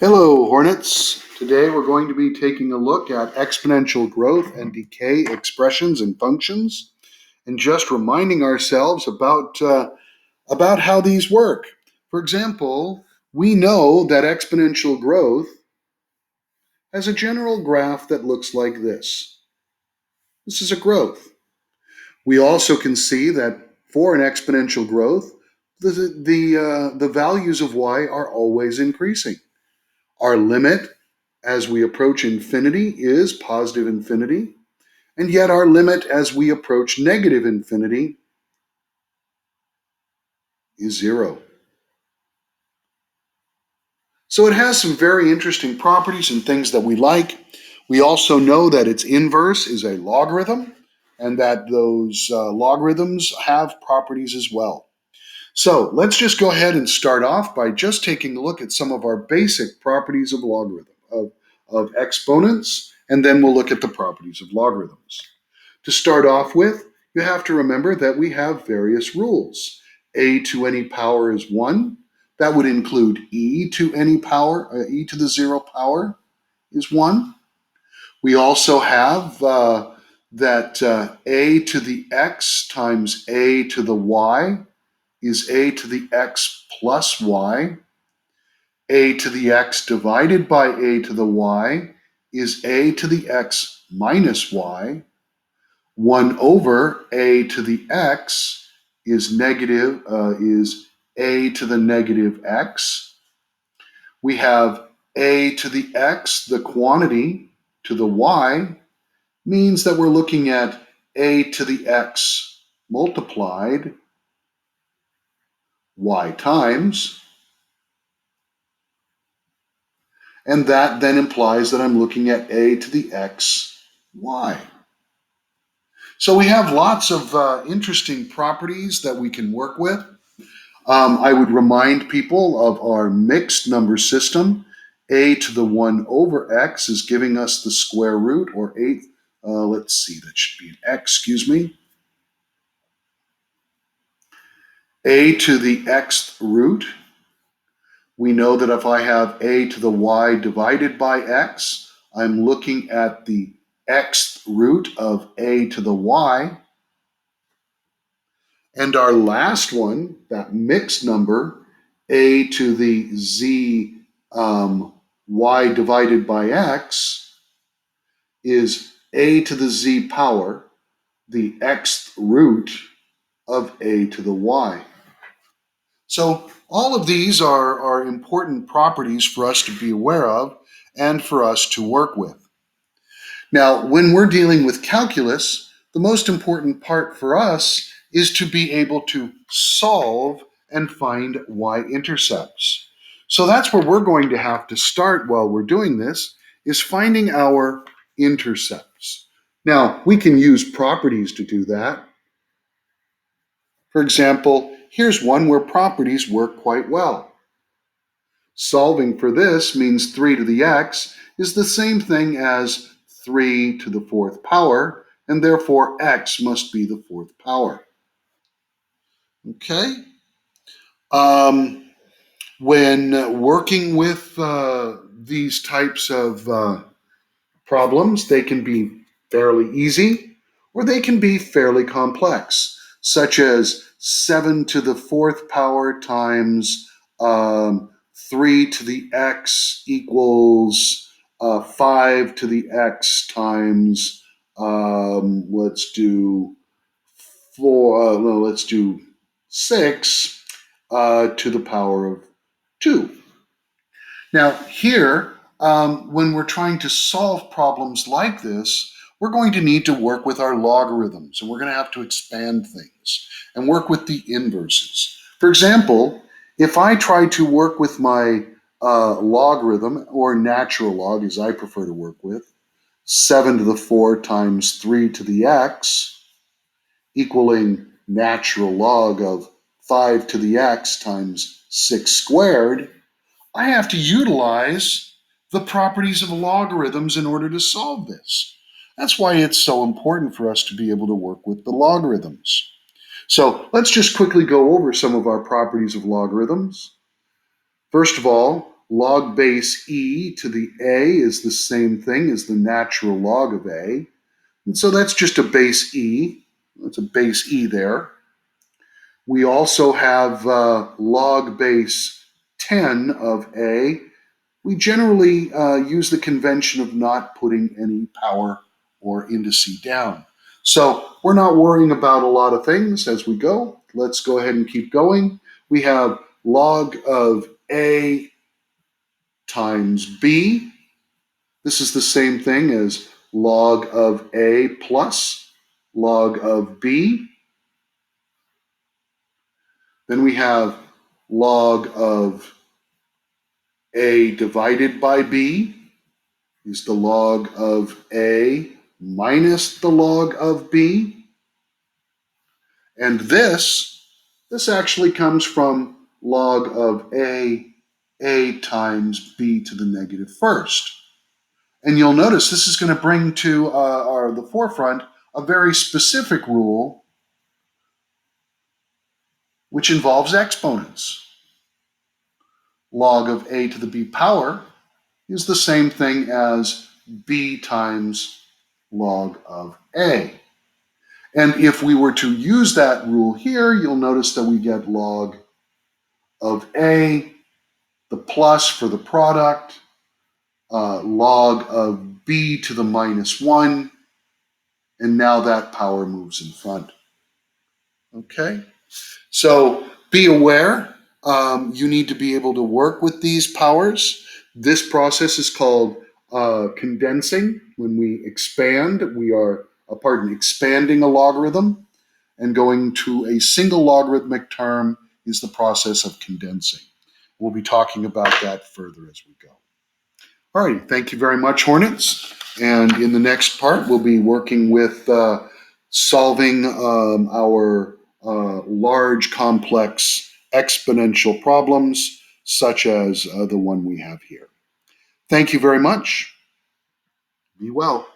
Hello, Hornets. Today we're going to be taking a look at exponential growth and decay expressions and functions, and just reminding ourselves about how these work. For example, we know that exponential growth has a general graph that looks like this. This is a growth. We also can see that for an exponential growth, the values of y are always increasing. Our limit as we approach infinity is positive infinity, and yet our limit as we approach negative infinity is 0. So it has some very interesting properties and things that we like. We also know that its inverse is a logarithm, and that those logarithms have properties as well. So let's just go ahead and start off by just taking a look at some of our basic properties of logarithm, of exponents, and then we'll look at the properties of logarithms. To start off with, you have to remember that we have various rules. A to any power is 1. That would include e to any power, e to the 0 power is 1. We also have that a to the x times a to the y is a to the x plus y. A to the x divided by a to the y is a to the x minus y. 1 over a to the x is a to the negative x. We have a to the x, the quantity, to the y, means that we're looking at a to the x multiplied y times, and that then implies that I'm looking at a to the x y. So we have lots of interesting properties that we can work with. I would remind people of our mixed number system. A to the 1 over x is giving us the square root, or eighth. Let's see, that should be an x, excuse me. A to the xth root. We know that if I have a to the y divided by x, I'm looking at the xth root of a to the y. And our last one, that mixed number, a to the z y divided by x, is a to the z power, the xth root of a to the y. So all of these are important properties for us to be aware of and for us to work with. Now, when we're dealing with calculus, the most important part for us is to be able to solve and find y-intercepts. So that's where we're going to have to start while we're doing this, is finding our intercepts. Now, we can use properties to do that. For example, here's one where properties work quite well. Solving for this means 3 to the x is the same thing as 3 to the 4th power, and therefore x must be the 4th power. Okay? When working with these types of problems, they can be fairly easy or they can be fairly complex, such as 7 to the 4th power times 3 to the x equals 5 to the x times, let's do 6 to the power of 2. Now here, when we're trying to solve problems like this, we're going to need to work with our logarithms, and we're going to have to expand things and work with the inverses. For example, if I try to work with my logarithm, or natural log as I prefer to work with, 7 to the 4 times 3 to the x, equaling natural log of 5 to the x times 6 squared, I have to utilize the properties of logarithms in order to solve this. That's why it's so important for us to be able to work with the logarithms. So let's just quickly go over some of our properties of logarithms. First of all, log base e to the a is the same thing as the natural log of a. And so that's just a base e. That's a base e there. We also have log base 10 of a. We generally use the convention of not putting any power or indice down. So we're not worrying about a lot of things as we go. Let's go ahead and keep going. We have log of a times b. This is the same thing as log of a plus log of b. Then we have log of a divided by b is the log of a minus the log of b. And this actually comes from log of a times b to the negative first. And you'll notice this is going to bring to the forefront a very specific rule which involves exponents. Log of a to the b power is the same thing as b times log of a. And if we were to use that rule here, you'll notice that we get log of a, the plus for the product, log of b to the minus 1, and now that power moves in front. Okay? So be aware, you need to be able to work with these powers. This process is called condensing. When we expand, we are expanding a logarithm, and going to a single logarithmic term is the process of condensing. We'll be talking about that further as we go. All right, thank you very much, Hornets. And in the next part, we'll be working with solving our large, complex exponential problems, such as the one we have here. Thank you very much. Be well.